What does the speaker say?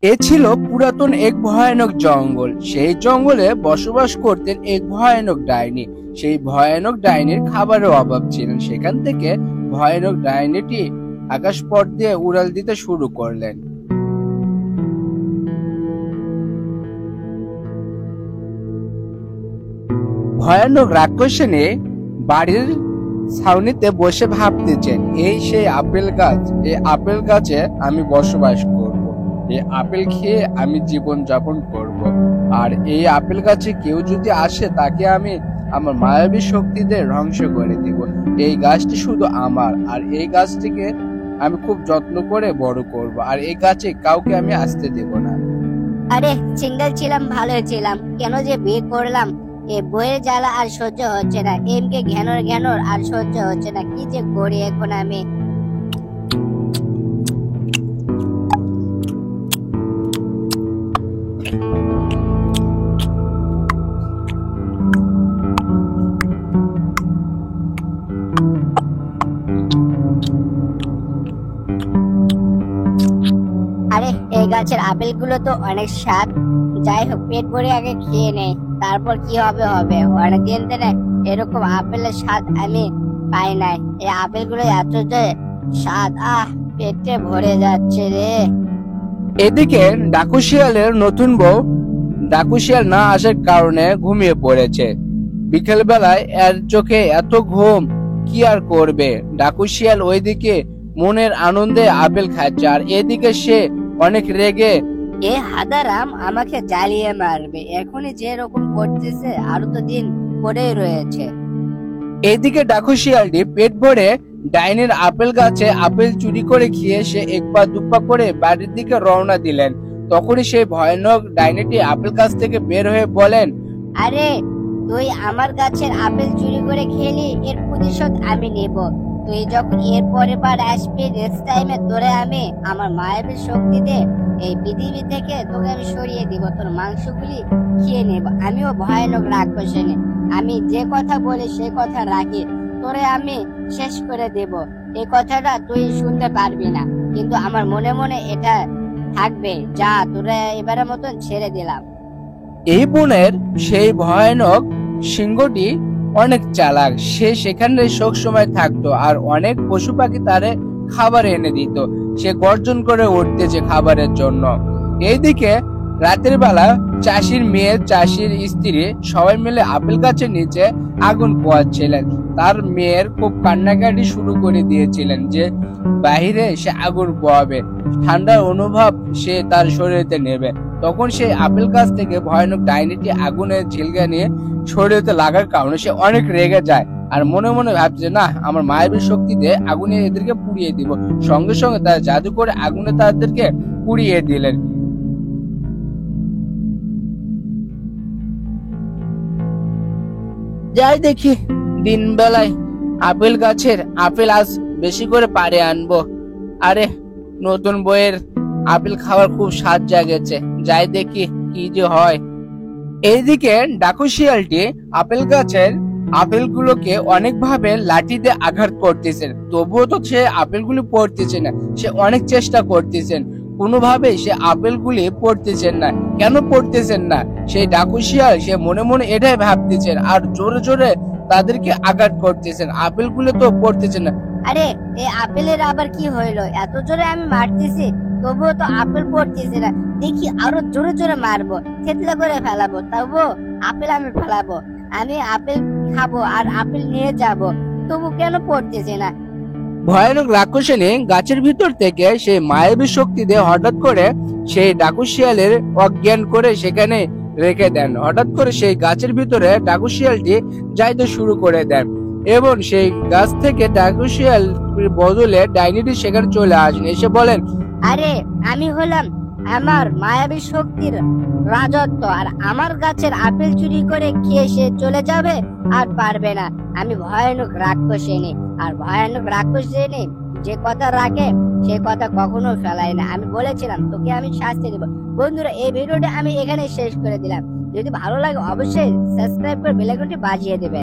এ ছিল পুরাতন এক ভয়ানক জঙ্গল। সেই জঙ্গলে বসবাস করতেন এক ভয়ানক ডাইনি। সেই ভয়ানক ডাইনির খাবারের অভাব ছিল। সেখান থেকে ভয়ানক ডাইনিটি আকাশ পথ দিয়ে উড়াল দিতে শুরু করলেন। ভয়ানক রাক্ষসিনী বাড়ির ছাউনিতে বসে ভাবতেছেন, এই সেই আপেল গাছ, এই আপেল গাছে আমি বসবাস করব। এই আপেল খেয়ে আমি জীবন যাপন করব। আর এই আপেল গাছে কেউ যদি আসে তাকে আমি আমার মায়াবী শক্তিতে ধ্বংস করে দিব। এই গাছটি শুধু আমার, আর এই গাছটিকে আমি খুব যত্ন করে বড় করব, আর এই গাছে কাউকে আমি আসতে দেব না। আরে সিঙ্গেল ছিলাম, ভালোই ছিলাম, কেন যে বিয়ে করলাম? এ বইয়ের জ্বালা আর সহ্য হচ্ছে না, এমকে ঘ্যানোর ঘ্যানোর আর সহ্য হচ্ছে না। কি যে করি এখন আমি? আরে এই গাছের আপেল গুলো তো অনেক স্বাদ। যাই হোক, পেট ভরে আগে খেয়ে নেই, তারপর কি হবে হবে। অনেকদিন ধরে এরকম আপেলের স্বাদ আমি পাই নাই। এই আপেল গুলো এত যে স্বাদ, পেটে ভরে যাচ্ছে রে। এদিকে ডাকু শিয়ালের নতুন বউ ডাকু শিয়াল না আসার কারণে ঘুমিয়ে পড়েছে। বিকেল বেলায় এর চোখে এত ঘুম, কি আর করবে। ডাকু শিয়াল ওইদিকে মনের আনন্দে আপেল খাচ্ছে, আর এদিকে সে অনেক রেগে। এ হাদারাম আমাকে জ্বালিয়ে মারবে, এখনই যে রকম করতেছে আরো তো দিন পরেই রয়েছে। এদিকে ডাকু শিয়ালটি পেট ভরে ডাইনির আপেল গাছে আপেল চুরি করে খেয়ে সে এক পা দুপা করে বাড়ির দিকে রওনা দিলেন। তখনই সেই ভয়ানক ডাইনিটি আপেল গাছ থেকে বের হয়ে বলেন, আরে তুই আমার গাছের আপেল চুরি করে খেলি, এর প্রতিশোধ আমি নেব। তুই যখন এর পরের বার আসবি, নেক্সট টাইমে তোরে আমি আমার মায়াবী শক্তিতে এই পৃথিবী থেকে তোকে আমি সরিয়ে দিব, তোর মাংসগুলি খেয়ে নেব। আমিও ভয়ানক রাক্ষসিনী, আমি যে কথা বলি সে কথা রাখি, তোরে আমি শেষ করে দেব। এই কথাটা তুই শুনতে পারবি না, কিন্তু আমার মনে মনে এটা থাকবে। যা, তোরে এবারের মতন ছেড়ে দিলাম। এই বনের সেই ভয়ানক সিংহটি অনেক চালাক। সে সেখানে সব সময় থাকতো, আর অনেক পশু পাখি তারে খাবার এনে দিত। সে গর্জন করে উঠতেছে খাবারের জন্য। এইদিকে রাতের বেলা চাষির মেয়ে, চাষির স্ত্রী সবাই মিলে আপেল গাছের নিচে আগুন পোহাচ্ছিলেন। তার মেয়ের খুব কান্নাকাটি শুরু করে দিয়েছিলেন যে বাহিরে সে আগুন পোহাবে, ঠান্ডার অনুভব সে তার শরীরে নেবে। তখন সেই আপেল গাছ থেকে ভয়ানক ডাইনিটি আগুনের ঝিলকা নিয়ে শরীরে লাগার কারণে সে অনেক রেগে যায়, আর মনে মনে ভাবছে, না, আমার মায়াবী শক্তিতে আগুনে এদেরকে পুড়িয়ে দিব। সঙ্গে সঙ্গে তার জাদু করে আগুনে তাদেরকে পুড়িয়ে দিলেন। যাই দেখি দিন বেলায় আপেল গাছের আপেল আজ বেশি করে পাড়ে আনবো। আরে নতুন বইয়ের আপেল খাওয়ার খুব স্বাদ জাগেছে, যাই দেখি কি যে হয়। এইদিকে ডাকু শিয়ালটি আপেল গাছের আপেলগুলোকে অনেকভাবে লাঠিতে আঘাত করতেছেন, তবুও তো সে আপেলগুলি পড়তেছে না। সে অনেক চেষ্টা করতেছেন, কোনোভাবে সে আপেলগুলি পড়তেছেন না। কেন পড়তেছেন না? সেই ডাকু শিয়াল সে মনে মনে এটাই ভাবতেছেন, আর জোরে জোরে তাদেরকে আঘাত করতেছেন। আপেলগুলো তো পড়তেছে না। আরে এই আপেলের আবার কি হইলো? এত জোরে আমি মারতেছি, তবুও তো আপেল পড়তেছে না। দেখি আরো জোরে জোরে মারবো, থেতলা করে ফেলাবো, তবুও আপেল আমি ফেলাবো। আমি আপেল খাবো আর আপেল নিয়ে যাব, তবু কেন পড়তেছে না? ভয়ানক রাক্ষসিনী গাছের ভিতর থেকে সেই মায়াবী শক্তি দিয়ে হঠাৎ করে সেই ডাকু শিয়ালের অজ্ঞান করে সেখানে রেখে দেন। হঠাৎ করে সেই গাছের ভিতরে ডাকু শিয়ালটি যাইতে শুরু করে দেন, এবং সেই গাছ থেকে ডাকু শিয়াল বদলে ডাইনিটি সেখানে চলে আসেন। এসে বলেন, আরে আমি হলাম আমার মায়াবী শক্তির রাজত্ব, আর আমার গাছের আপেল চুরি করে খেয়ে সে চলে যাবে আর পারবে না। আমি ভয়ানক রাক্ষসিনী, আর ভয়ানক রাক্ষসিনী যে কথা রাখে সে কথা কখনো ফেলায় না। আমি বলেছিলাম তোকে আমি শাস্তি দেব। বন্ধুরা, এই ভিডিওটা আমি এখানে শেষ করে দিলাম। যদি ভালো লাগে অবশ্যই সাবস্ক্রাইব করে বেল আইকনটি বাজিয়ে দেবে।